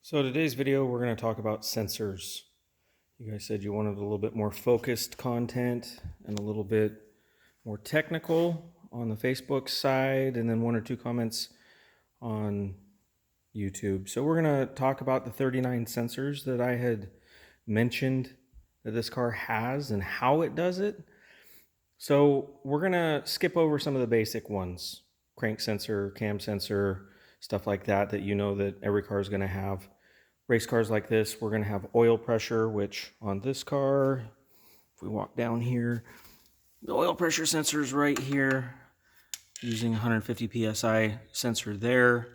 So today's video, we're going to talk about sensors. You guys said you wanted a little bit more focused content and a little bit more technical on the Facebook side, and then one or two comments on YouTube. So we're going to talk about the 39 sensors that I had mentioned that this car has and how it does it. So we're going to skip over some of the basic ones: crank sensor, cam sensor, stuff like that you know that every car is going to have. Race cars like this, we're going to have oil pressure, which on this car, if we walk down here, the oil pressure sensor is right here, using 150 psi sensor there.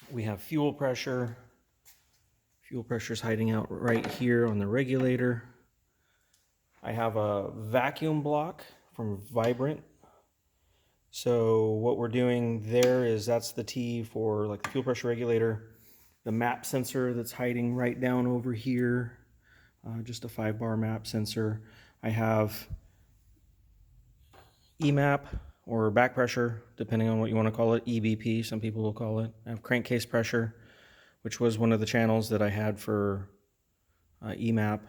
We have fuel pressure. Fuel pressure is hiding out right here on the regulator. I have a vacuum block from Vibrant. So what we're doing there is that's the T for like the fuel pressure regulator. The map sensor that's hiding right down over here, just a 5-bar map sensor. I have EMAP or back pressure, depending on what you want to call it, EBP, some people will call it. I have crankcase pressure, which was one of the channels that I had for EMAP.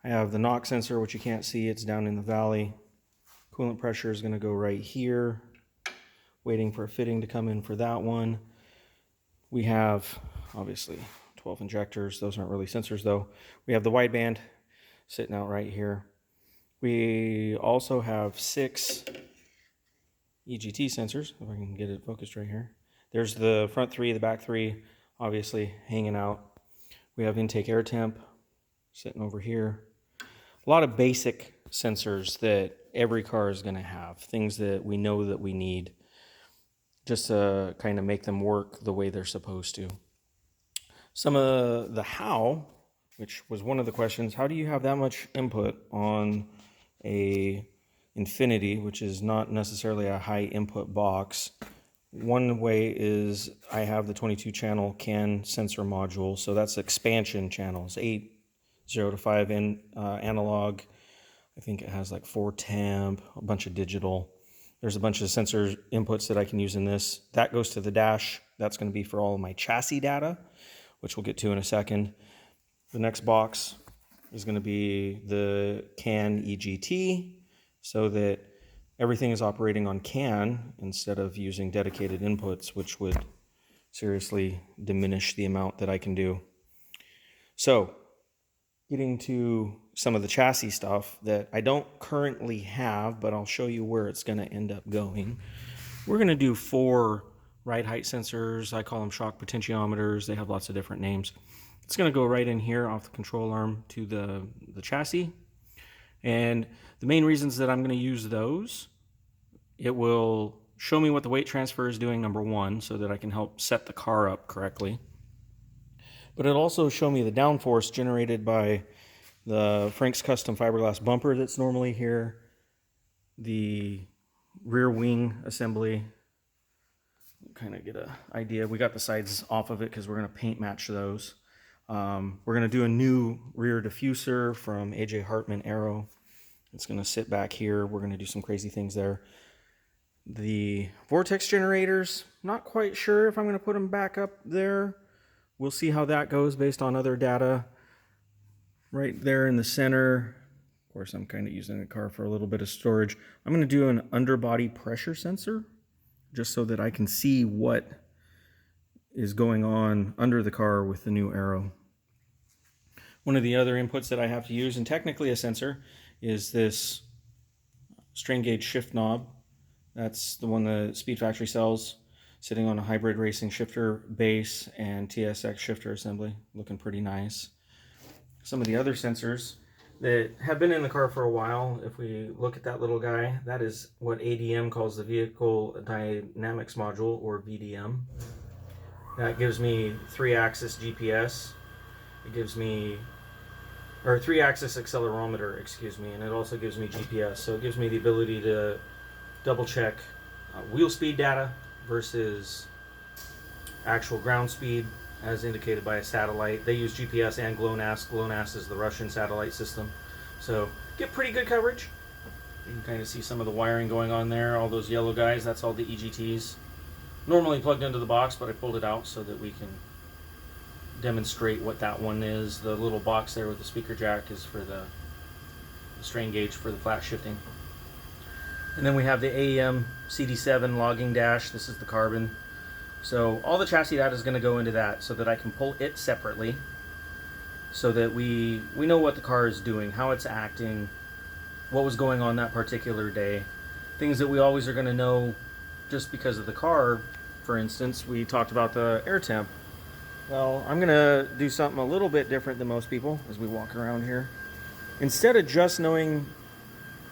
I have the knock sensor, which you can't see, it's down in the valley. Coolant pressure is going to go right here, waiting for a fitting to come in for that one. We have, obviously, 12 injectors. Those aren't really sensors, though. We have the wideband sitting out right here. We also have 6 EGT sensors, if I can get it focused right here. There's the front 3, the back 3, obviously, hanging out. We have intake air temp sitting over here. A lot of basic sensors that every car is going to have, things that we know that we need, just to kind of make them work the way they're supposed to. Some of the how, which was one of the questions, how do you have that much input on a Infinity, which is not necessarily a high input box? One way is I have the 22 channel CAN sensor module, so that's expansion channels, 8, 0 to 5 analog. I think it has like 4 temp, a bunch of digital. There's a bunch of sensor inputs that I can use in this. That goes to the dash. That's going to be for all of my chassis data, which we'll get to in a second. The next box is going to be the CAN EGT, so that everything is operating on CAN instead of using dedicated inputs, which would seriously diminish the amount that I can do. So, getting to some of the chassis stuff that I don't currently have, but I'll show you where it's going to end up going. We're going to do 4 ride height sensors. I call them shock potentiometers. They have lots of different names. It's going to go right in here off the control arm to the chassis. And the main reasons that I'm going to use those, it will show me what the weight transfer is doing, number 1, so that I can help set the car up correctly. But it'll also show me the downforce generated by the Frank's custom fiberglass bumper that's normally here, the rear wing assembly. Kind of get an idea. We got the sides off of it because we're going to paint match those. We're going to do a new rear diffuser from AJ Hartman Aero. It's going to sit back here. We're going to do some crazy things there. The vortex generators, not quite sure if I'm going to put them back up there. We'll see how that goes based on other data. Right there in the center, of course, I'm kind of using the car for a little bit of storage. I'm going to do an underbody pressure sensor just so that I can see what is going on under the car with the new Aero. One of the other inputs that I have to use, and technically a sensor, is this strain gauge shift knob. That's the one that Speed Factory sells, sitting on a hybrid racing shifter base and TSX shifter assembly, looking pretty nice. Some of the other sensors that have been in the car for a while, if we look at that little guy, that is what ADM calls the Vehicle Dynamics Module, or VDM. That gives me 3-axis GPS. It gives me, or 3-axis accelerometer, excuse me, and it also gives me GPS. So it gives me the ability to double check wheel speed data versus actual ground speed, as indicated by a satellite. They use GPS and GLONASS. GLONASS is the Russian satellite system. So get pretty good coverage. You can kind of see some of the wiring going on there. All those yellow guys, that's all the EGTs. Normally plugged into the box, but I pulled it out so that we can demonstrate what that one is. The little box there with the speaker jack is for the strain gauge for the flat shifting. And then we have the AEM CD7 logging dash. This is the carbon. So all the chassis data is going to go into that so that I can pull it separately so that we know what the car is doing, how it's acting, what was going on that particular day. Things that we always are going to know just because of the car. For instance, we talked about the air temp. Well, I'm going to do something a little bit different than most people as we walk around here. Instead of just knowing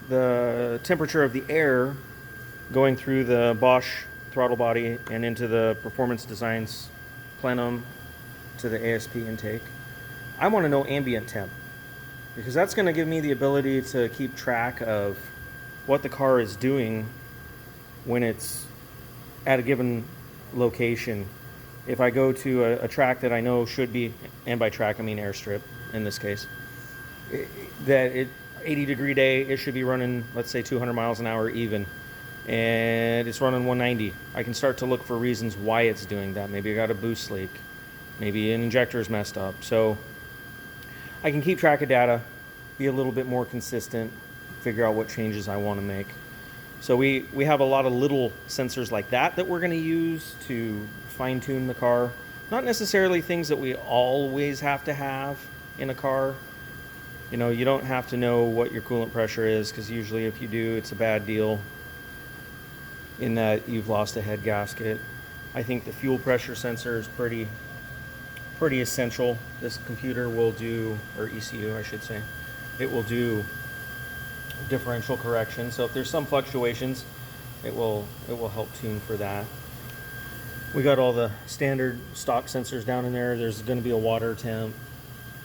the temperature of the air going through the Bosch throttle body and into the Performance Designs plenum to the ASP intake, I want to know ambient temp, because that's going to give me the ability to keep track of what the car is doing when it's at a given location. If I go to a track that I know should be, and by track I mean airstrip in this case, that 80-degree day, it should be running, let's say 200 miles an hour even, and it's running 190. I can start to look for reasons why it's doing that. Maybe I got a boost leak, maybe an injector is messed up. So I can keep track of data, be a little bit more consistent, figure out what changes I want to make. So we have a lot of little sensors like that we're going to use to fine-tune the car. Not necessarily things that we always have to have in a car. You know, you don't have to know what your coolant pressure is, because usually if you do, it's a bad deal in that you've lost a head gasket. I think the fuel pressure sensor is pretty essential. This computer will do, or ECU I should say, it will do differential correction. So if there's some fluctuations, it will help tune for that. We got all the standard stock sensors down in there. There's going to be a water temp.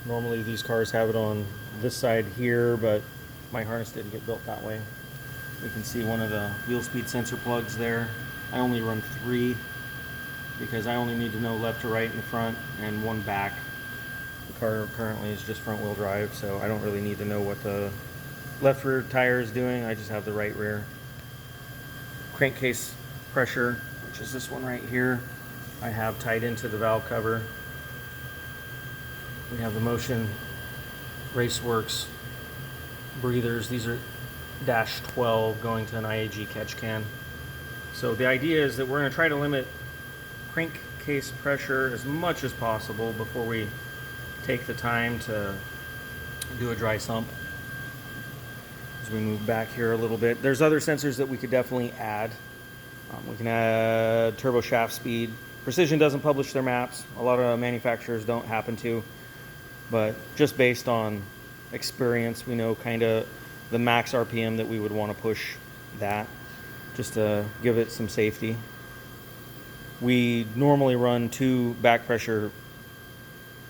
Normally these cars have it on this side here, but my harness didn't get built that way. We can see one of the wheel speed sensor plugs there. I only run 3 because I only need to know left to right in the front and one back. The car currently is just front wheel drive, so I don't really need to know what the left rear tire is doing. I just have the right rear. Crankcase pressure, which is this one right here, I have tied into the valve cover. We have the Motion Raceworks breathers. These are dash 12 going to an IAG catch can. So the idea is that we're going to try to limit crankcase pressure as much as possible before we take the time to do a dry sump. As we move back here a little bit, there's other sensors that we could definitely add. We can add turbo shaft speed. Precision doesn't publish their maps. A lot of manufacturers don't happen to, but just based on experience, we know kind of the max RPM that we would want to push that, just to give it some safety. We normally run 2 back pressure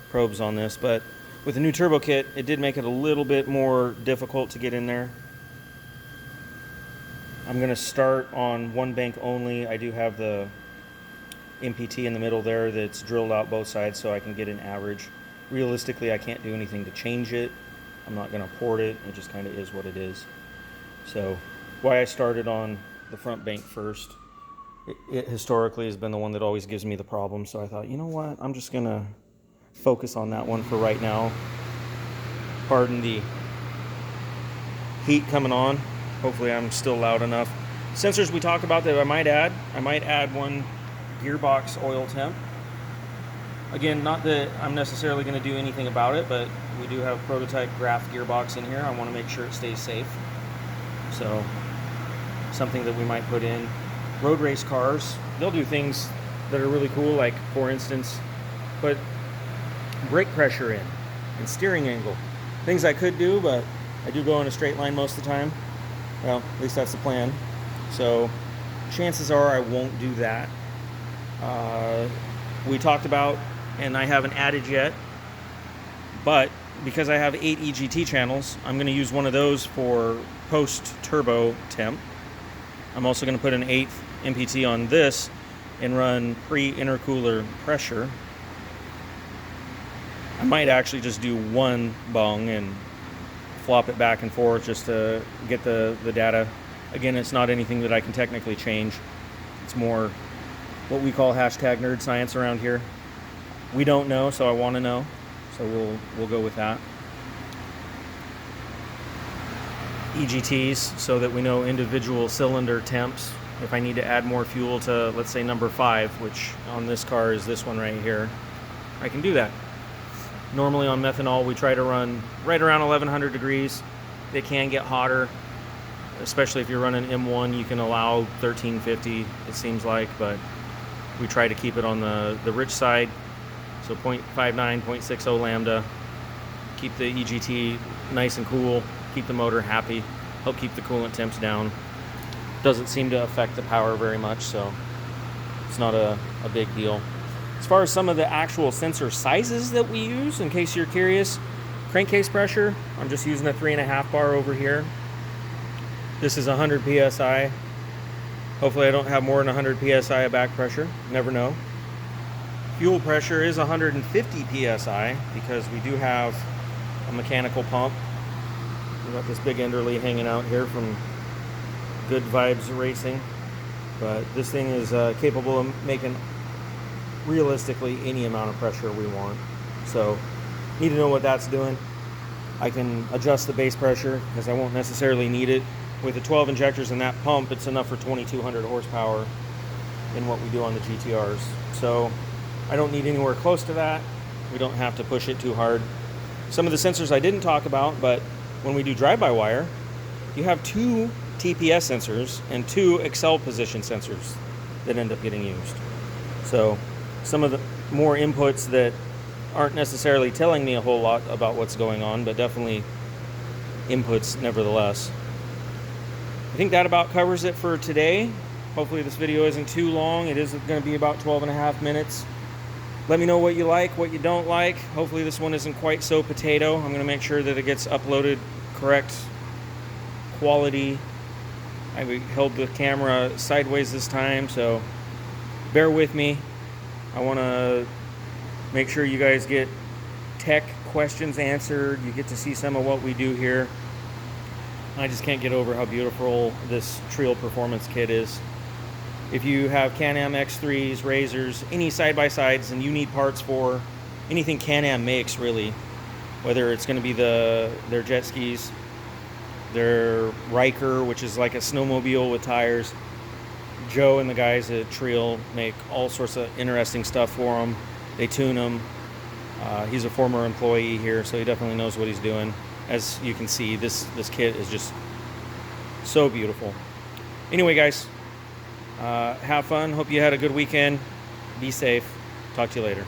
probes on this, but with the new turbo kit, it did make it a little bit more difficult to get in there. I'm going to start on one bank only. I do have the MPT in the middle there that's drilled out both sides so I can get an average. Realistically, I can't do anything to change it. I'm not going to port it. It just kind of is what it is. So why I started on the front bank first, it historically has been the one that always gives me the problem. So I thought, you know what, I'm just going to focus on that one for right now. Pardon the heat coming on. Hopefully I'm still loud enough. Sensors we talked about that I might add one gearbox oil temp. Again, not that I'm necessarily going to do anything about it, but we do have prototype graph gearbox in here. I want to make sure it stays safe. So something that we might put in. Road race cars, they'll do things that are really cool, like for instance, put brake pressure in and steering angle. Things I could do, but I do go in a straight line most of the time. Well, at least that's the plan. So chances are I won't do that. We talked about, and I haven't added yet, but because I have 8 EGT channels, I'm going to use one of those for post-turbo temp. I'm also going to put an 8th MPT on this and run pre-intercooler pressure. I might actually just do one bung and flop it back and forth just to get the data. Again, it's not anything that I can technically change. It's more what we call hashtag nerd science around here. We don't know, so I want to know. So we'll go with that. EGTs, so that we know individual cylinder temps. If I need to add more fuel to, let's say, number 5, which on this car is this one right here, I can do that. Normally on methanol, we try to run right around 1100 degrees. It can get hotter, especially if you're running M1. You can allow 1350, it seems like, but we try to keep it on the rich side. So 0.59, 0.60 lambda. Keep the EGT nice and cool. Keep the motor happy. Help keep the coolant temps down. Doesn't seem to affect the power very much, so it's not a big deal. As far as some of the actual sensor sizes that we use, in case you're curious, crankcase pressure, I'm just using a 3.5 bar over here. This is 100 psi. Hopefully I don't have more than 100 psi of back pressure. Never know. Fuel pressure is 150 psi because we do have a mechanical pump. We've got this big Enderley hanging out here from Good Vibes Racing. But this thing is capable of making realistically any amount of pressure we want. So need to know what that's doing. I can adjust the base pressure because I won't necessarily need it. With the 12 injectors in that pump, it's enough for 2200 horsepower in what we do on the GTRs. So I don't need anywhere close to that. We don't have to push it too hard. Some of the sensors I didn't talk about, but when we do drive-by-wire, you have 2 TPS sensors and 2 Excel position sensors that end up getting used. So some of the more inputs that aren't necessarily telling me a whole lot about what's going on, but definitely inputs nevertheless. I think that about covers it for today. Hopefully this video isn't too long. It is going to be about 12.5 minutes. Let me know what you like, what you don't like. Hopefully this one isn't quite so potato. I'm going to make sure that it gets uploaded correct quality. I held the camera sideways this time, so bear with me. I want to make sure you guys get tech questions answered. You get to see some of what we do here. I just can't get over how beautiful this Trial Performance kit is. If you have Can-Am X3s, Razors, any side-by-sides, and you need parts for anything Can-Am makes, really, whether it's going to be their jet skis, their Riker, which is like a snowmobile with tires. Joe and the guys at Trial make all sorts of interesting stuff for them. They tune them. He's a former employee here, so he definitely knows what he's doing. As you can see, this kit is just so beautiful. Anyway, guys, have fun. Hope you had a good weekend. Be safe. Talk to you later.